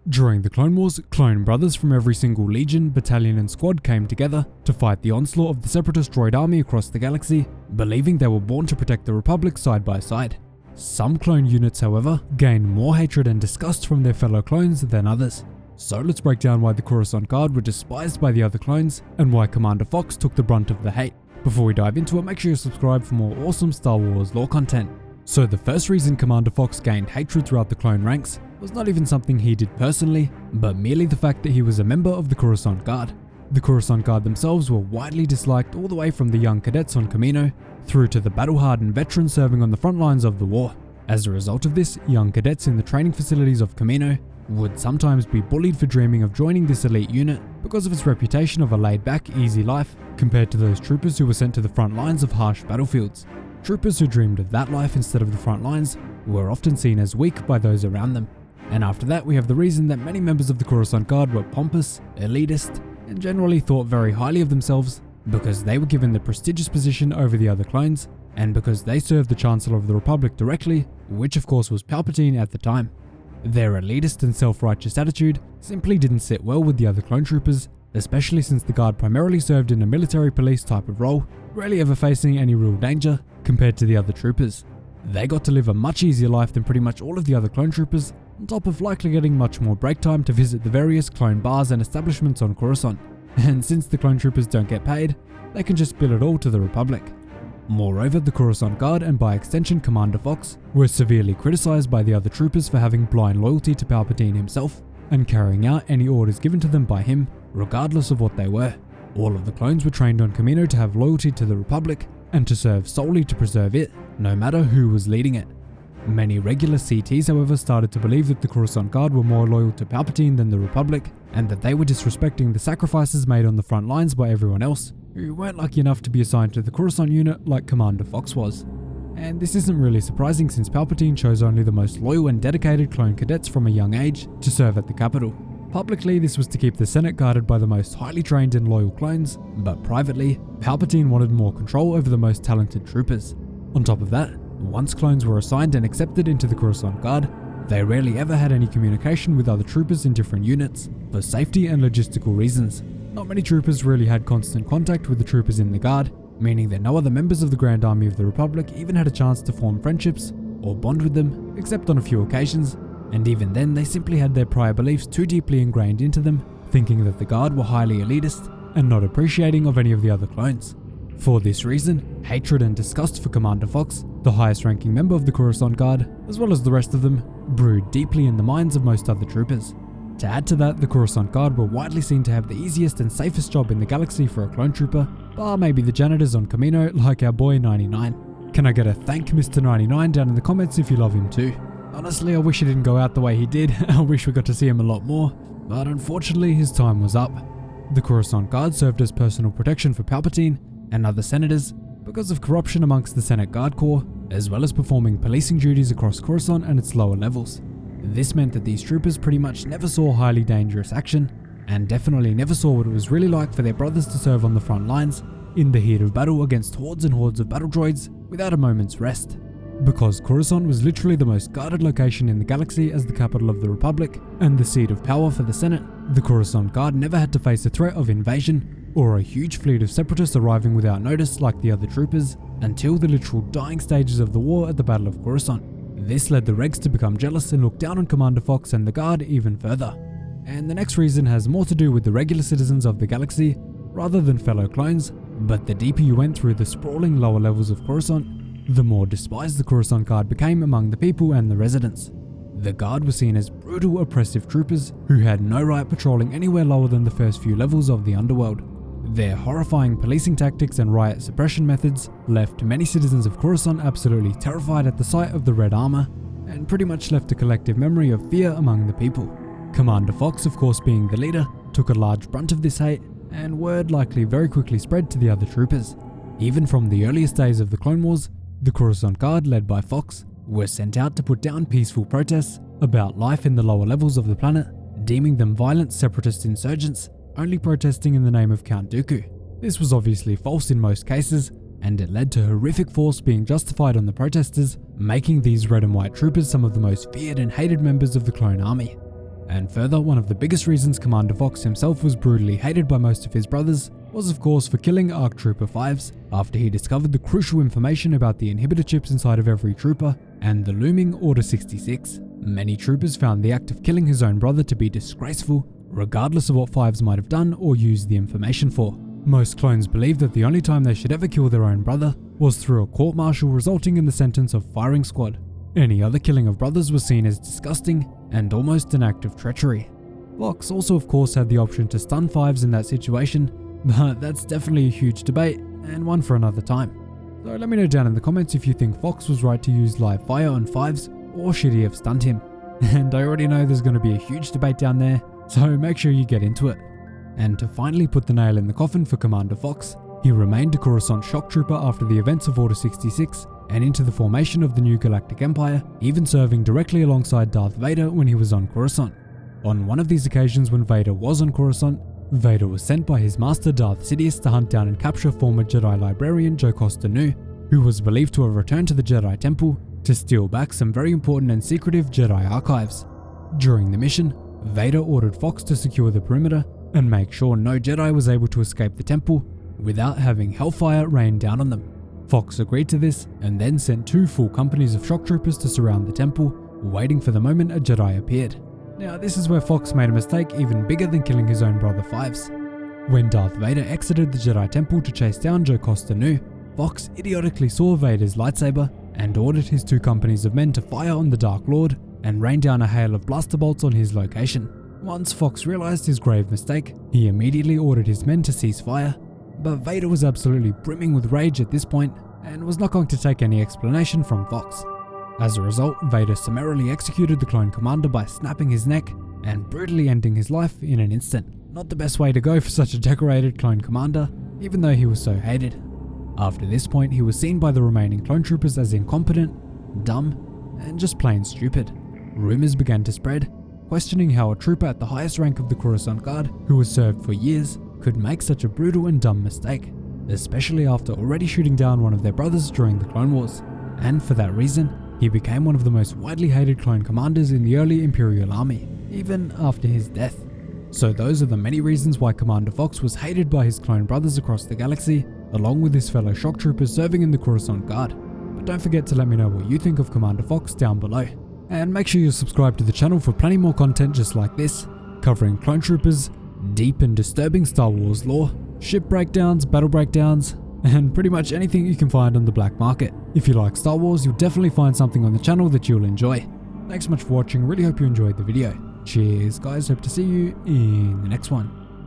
During the Clone Wars, clone brothers from every single legion, battalion and squad came together to fight the onslaught of the separatist droid army across the galaxy, believing they were born to protect the Republic side by side. Some clone units, however, gained more hatred and disgust from their fellow clones than others. So let's break down why the Coruscant Guard were despised by the other clones and why Commander Fox took the brunt of the hate. Before we dive into it, make sure you subscribe for more awesome Star Wars lore content. So the first reason Commander Fox gained hatred throughout the clone ranks was not even something he did personally, but merely the fact that he was a member of the Coruscant Guard. The Coruscant Guard themselves were widely disliked all the way from the young cadets on Kamino through to the battle-hardened veterans serving on the front lines of the war. As a result of this, young cadets in the training facilities of Kamino would sometimes be bullied for dreaming of joining this elite unit because of its reputation of a laid-back, easy life compared to those troopers who were sent to the front lines of harsh battlefields. Troopers who dreamed of that life instead of the front lines were often seen as weak by those around them. And after that, we have the reason that many members of the Coruscant Guard were pompous, elitist, and generally thought very highly of themselves because they were given the prestigious position over the other clones, and because they served the Chancellor of the Republic directly, which of course was Palpatine at the time. Their elitist and self-righteous attitude simply didn't sit well with the other clone troopers, especially since the Guard primarily served in a military police type of role, rarely ever facing any real danger compared to the other troopers. They got to live a much easier life than pretty much all of the other clone troopers, on top of likely getting much more break time to visit the various clone bars and establishments on Coruscant. And since the clone troopers don't get paid, they can just bill it all to the Republic. Moreover, the Coruscant Guard, and by extension Commander Fox, were severely criticized by the other troopers for having blind loyalty to Palpatine himself and carrying out any orders given to them by him, regardless of what they were. All of the clones were trained on Kamino to have loyalty to the Republic and to serve solely to preserve it, no matter who was leading it. Many regular CTs, however, started to believe that the Coruscant Guard were more loyal to Palpatine than the Republic, and that they were disrespecting the sacrifices made on the front lines by everyone else, who weren't lucky enough to be assigned to the Coruscant unit like Commander Fox was. And this isn't really surprising since Palpatine chose only the most loyal and dedicated clone cadets from a young age to serve at the capital. Publicly, this was to keep the Senate guarded by the most highly trained and loyal clones, but privately, Palpatine wanted more control over the most talented troopers. On top of that, once clones were assigned and accepted into the Coruscant Guard, they rarely ever had any communication with other troopers in different units, for safety and logistical reasons. Not many troopers really had constant contact with the troopers in the Guard, meaning that no other members of the Grand Army of the Republic even had a chance to form friendships or bond with them, except on a few occasions, and even then they simply had their prior beliefs too deeply ingrained into them, thinking that the Guard were highly elitist and not appreciating of any of the other clones. For this reason, hatred and disgust for Commander Fox, the highest ranking member of the Coruscant Guard, as well as the rest of them, brewed deeply in the minds of most other troopers. To add to that, the Coruscant Guard were widely seen to have the easiest and safest job in the galaxy for a clone trooper, bar maybe the janitors on Kamino like our boy 99. Can I get a thank Mr. 99 down in the comments if you love him too? Honestly, I wish he didn't go out the way he did. I wish we got to see him a lot more, but unfortunately his time was up. The Coruscant Guard served as personal protection for Palpatine and other senators because of corruption amongst the Senate Guard Corps, as well as performing policing duties across Coruscant and its lower levels. This meant that these troopers pretty much never saw highly dangerous action, and definitely never saw what it was really like for their brothers to serve on the front lines in the heat of battle against hordes and hordes of battle droids without a moment's rest. Because Coruscant was literally the most guarded location in the galaxy as the capital of the Republic and the seat of power for the Senate, the Coruscant Guard never had to face a threat of invasion or a huge fleet of separatists arriving without notice like the other troopers until the literal dying stages of the war at the Battle of Coruscant. This led the Regs to become jealous and look down on Commander Fox and the Guard even further. And the next reason has more to do with the regular citizens of the galaxy rather than fellow clones, but the deeper you went through the sprawling lower levels of Coruscant, the more despised the Coruscant Guard became among the people and the residents. The Guard were seen as brutal, oppressive troopers who had no right patrolling anywhere lower than the first few levels of the underworld. Their horrifying policing tactics and riot suppression methods left many citizens of Coruscant absolutely terrified at the sight of the red armor, and pretty much left a collective memory of fear among the people. Commander Fox, of course being the leader, took a large brunt of this hate, and word likely very quickly spread to the other troopers. Even from the earliest days of the Clone Wars, the Coruscant Guard, led by Fox, were sent out to put down peaceful protests about life in the lower levels of the planet, deeming them violent separatist insurgents only protesting in the name of Count Dooku. This was obviously false in most cases, and it led to horrific force being justified on the protesters, making these red and white troopers some of the most feared and hated members of the clone army. And further, one of the biggest reasons Commander Fox himself was brutally hated by most of his brothers was of course for killing ARC Trooper 5s after he discovered the crucial information about the inhibitor chips inside of every trooper and the looming Order 66. Many troopers found the act of killing his own brother to be disgraceful, regardless of what 5s might have done or used the information for. Most clones believed that the only time they should ever kill their own brother was through a court-martial resulting in the sentence of firing squad. Any other killing of brothers was seen as disgusting and almost an act of treachery. Fox also of course had the option to stun 5s in that situation, but that's definitely a huge debate and one for another time. So let me know down in the comments if you think Fox was right to use live fire on 5s or should he have stunned him. And I already know there's going to be a huge debate down there, so make sure you get into it. And to finally put the nail in the coffin for Commander Fox, he remained a Coruscant shock trooper after the events of Order 66 and into the formation of the new Galactic Empire, even serving directly alongside Darth Vader when he was on Coruscant. On one of these occasions when Vader was on Coruscant, Vader was sent by his master Darth Sidious to hunt down and capture former Jedi librarian Jocasta Nu, who was believed to have returned to the Jedi Temple to steal back some very important and secretive Jedi archives. During the mission, Vader ordered Fox to secure the perimeter and make sure no Jedi was able to escape the temple without having hellfire rain down on them. Fox agreed to this and then sent 2 full companies of shock troopers to surround the temple, waiting for the moment a Jedi appeared. Now this is where Fox made a mistake even bigger than killing his own brother 5s. When Darth Vader exited the Jedi Temple to chase down Jocasta Nu, Fox idiotically saw Vader's lightsaber and ordered his 2 companies of men to fire on the Dark Lord and rain down a hail of blaster bolts on his location. Once Fox realized his grave mistake, he immediately ordered his men to cease fire, but Vader was absolutely brimming with rage at this point and was not going to take any explanation from Fox. As a result, Vader summarily executed the clone commander by snapping his neck and brutally ending his life in an instant. Not the best way to go for such a decorated clone commander, even though he was so hated. After this point, he was seen by the remaining clone troopers as incompetent, dumb, and just plain stupid. Rumors began to spread, questioning how a trooper at the highest rank of the Coruscant Guard, who has served for years, could make such a brutal and dumb mistake, especially after already shooting down one of their brothers during the Clone Wars. And for that reason, he became one of the most widely hated clone commanders in the early Imperial Army, even after his death. So those are the many reasons why Commander Fox was hated by his clone brothers across the galaxy, along with his fellow shock troopers serving in the Coruscant Guard. But don't forget to let me know what you think of Commander Fox down below. And make sure you subscribe to the channel for plenty more content just like this, covering clone troopers, deep and disturbing Star Wars lore, ship breakdowns, battle breakdowns, and pretty much anything you can find on the black market. If you like Star Wars, you'll definitely find something on the channel that you'll enjoy. Thanks so much for watching, really hope you enjoyed the video. Cheers guys, hope to see you in the next one.